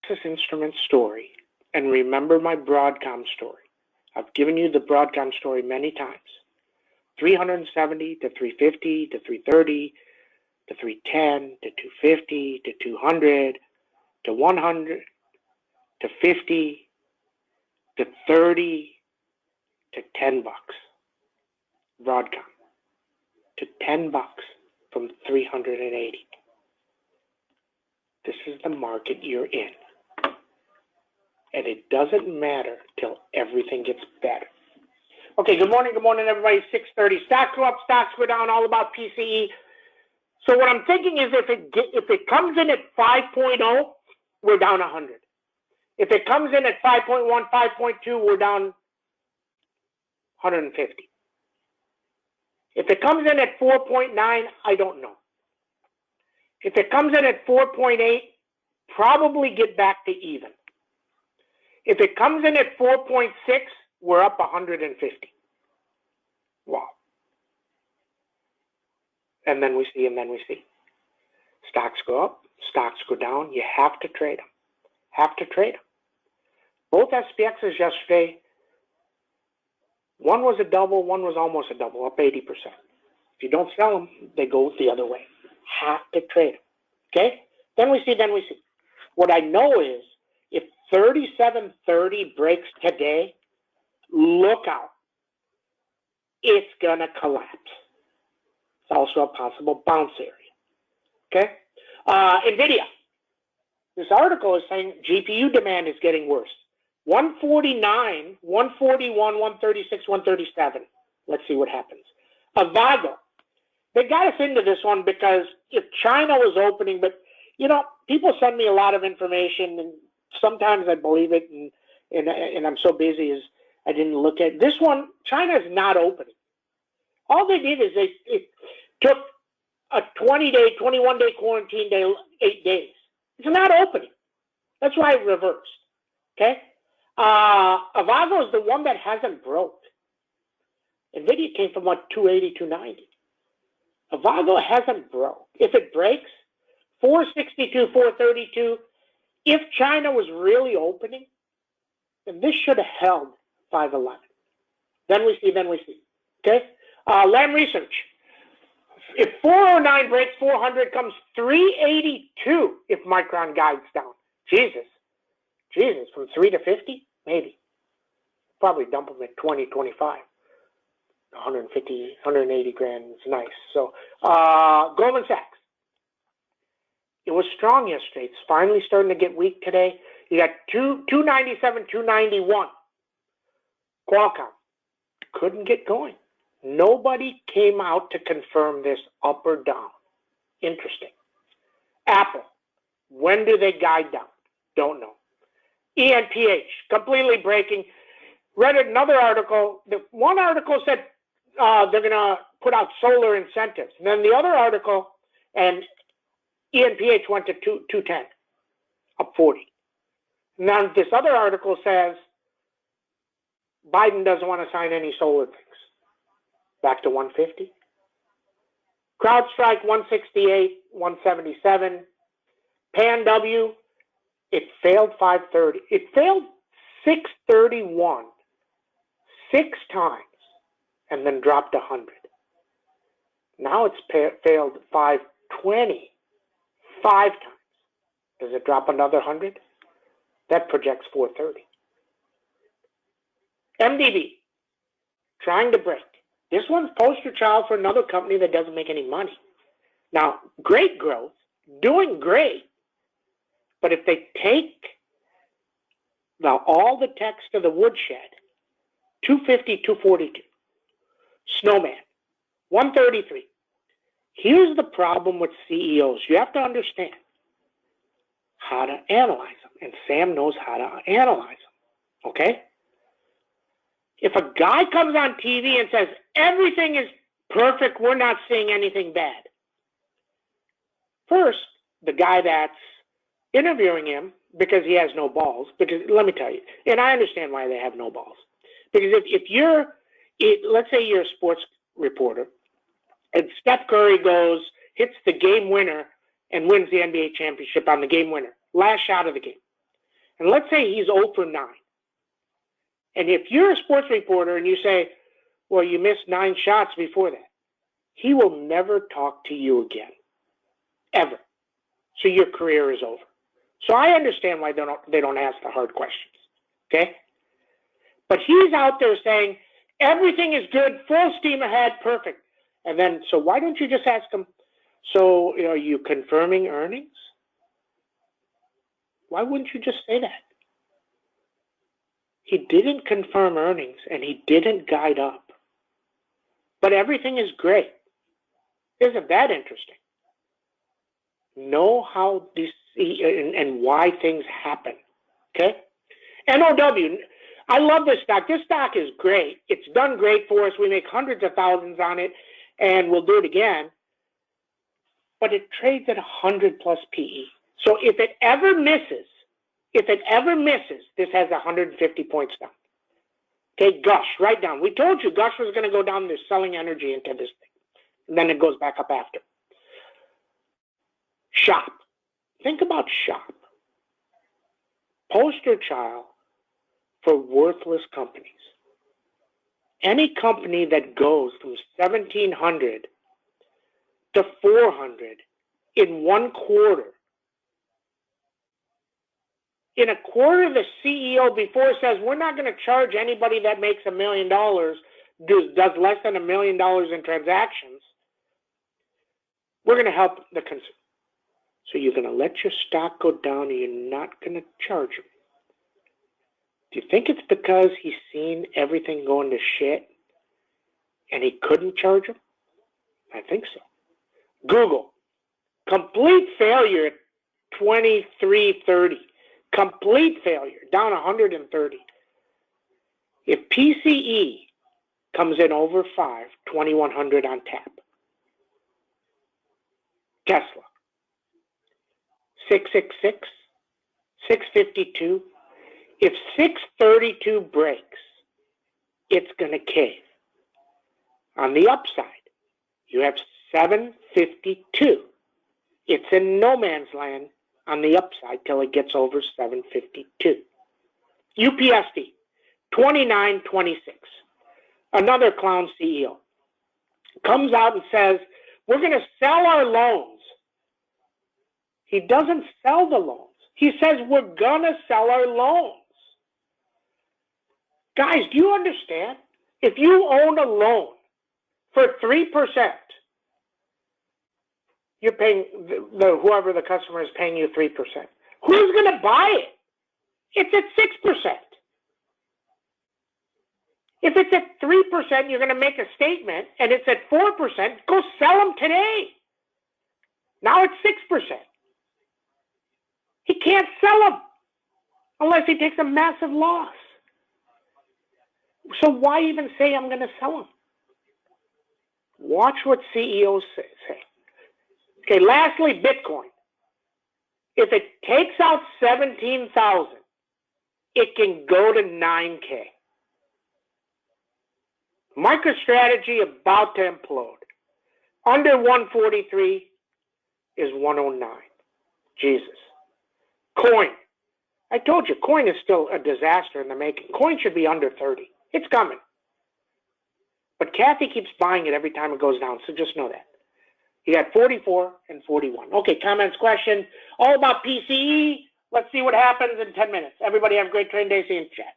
Texas Instruments story and remember my Broadcom story. I've given you the Broadcom story many times. 370 to 350 to 330 to 310 to 250 to 200 to 100 to 50 to 30 to 10 bucks. Broadcom to 10 bucks from 380. This is the market you're in. And it doesn't matter till everything gets better. Okay, good morning, everybody. 6:30. Stocks go up, stocks go down, all about PCE. So what I'm thinking is if it comes in at 5.0, we're down 100. If it comes in at 5.1, 5.2, we're down 150. If it comes in at 4.9, I don't know. If it comes in at 4.8, probably get back to even. If it comes in at 4.6, we're up 150. Wow. And then we see. Stocks go up, stocks go down. You have to trade them. Both SPXs yesterday, one was a double, one was almost a double, up 80%. If you don't sell them, they go the other way. Have to trade them. Okay? Then we see. What I know is if 3730 breaks today, look out. It's going to collapse. It's also a possible bounce area. Okay? NVIDIA. This article is saying GPU demand is getting worse. 149, 141, 136, 137. Let's see what happens. Avago. They got us into this one because if China was opening, but, people send me a lot of information, and sometimes I believe it, and I'm so busy as I didn't look at this one. China is not opening. All they did is it took a 20-day, 21-day quarantine day, 8 days. It's not opening. That's why it reversed. Okay? Avago is the one that hasn't broke. NVIDIA came from 280, 290. Avago hasn't broke. If it breaks, 462, 432, if China was really opening, then this should have held 511. Then we see. Okay? Lam Research. If 409 breaks 400, comes 382 if Micron guides down. Jesus, from 3 to 50? Maybe. Probably dump them at 20, 25. 150, 180 grand is nice. So, Goldman Sachs. It was strong yesterday. It's finally starting to get weak today. You got 297, 291. Qualcomm couldn't get going. Nobody came out to confirm this up or down. Interesting. Apple. When do they guide down? Don't know. ENPH, completely breaking. Read another article. One article said they're going to put out solar incentives. And then the other article, and ENPH went to 210, up 40. Now this other article says Biden doesn't want to sign any solar things. Back to 150. CrowdStrike 168, 177. PanW, it failed 530. It failed 631 6 times and then dropped 100. Now it's failed 520 5 times. Does it drop another 100? That projects 430. MDB, trying to break. This one's poster child for another company that doesn't make any money. Now, great growth, doing great, but if they take all the text to the woodshed, 250, 242. Snowman, 133. Here's the problem with CEOs. You have to understand how to analyze them, and Sam knows how to analyze them, okay? If a guy comes on TV and says, everything is perfect, we're not seeing anything bad. First, the guy that's interviewing him, because he has no balls, because let me tell you, and I understand why they have no balls. Because let's say you're a sports reporter, and Steph Curry hits the game winner, and wins the NBA championship on the game winner, last shot of the game. And let's say he's 0 for 9. And if you're a sports reporter and you say, well, you missed 9 shots before that, he will never talk to you again, ever. So your career is over. So I understand why they don't ask the hard questions, okay? But he's out there saying, everything is good, full steam ahead, perfect. And then, so why don't you just ask him, so are you confirming earnings? Why wouldn't you just say that? He didn't confirm earnings, and he didn't guide up. But everything is great. Isn't that interesting? Know how these and why things happen, okay? NOW, I love this stock. This stock is great. It's done great for us. We make hundreds of thousands on it, and we'll do it again. But it trades at 100 plus PE. So if it ever misses, this has 150 points down. Okay, Gush, right down. We told you Gush was going to go down. They're selling energy into this thing. And then it goes back up after. Shop. Think about Shop. Poster child for worthless companies. Any company that goes from 1,700 to 400 in 1 quarter. In a quarter, the CEO before says, we're not going to charge anybody that makes $1 million, does less than $1 million in transactions. We're going to help the consumer. So you're going to let your stock go down and you're not going to charge them. Do you think it's because he's seen everything going to shit and he couldn't charge them? I think so. Google, complete failure at 23.30. Complete failure, down 130. If PCE comes in over 5, 2,100 on tap. Tesla, 666, 652. If 632 breaks, it's going to cave. On the upside, you have 752. It's in no man's land on the upside till it gets over 752. UPSD, 29.26. Another clown CEO comes out and says, we're going to sell our loans. He doesn't sell the loans. He says, we're going to sell our loans. Guys, do you understand? If you own a loan for 3%, you're paying, whoever the customer is paying you 3%. Who's going to buy it? It's at 6%. If it's at 3%, you're going to make a statement, and it's at 4%, go sell them today. Now it's 6%. He can't sell them unless he takes a massive loss. So why even say I'm going to sell them? Watch what CEOs say. Okay, lastly, Bitcoin. If it takes out 17,000, it can go to 9K. MicroStrategy about to implode. Under 143 is 109. Jesus. Coin. I told you, coin is still a disaster in the making. Coin should be under 30. It's coming. But Kathy keeps buying it every time it goes down, so just know that. You got 44 and 41. Okay, comments, questions, all about PCE. Let's see what happens in 10 minutes. Everybody have a great trading day. See you in chat.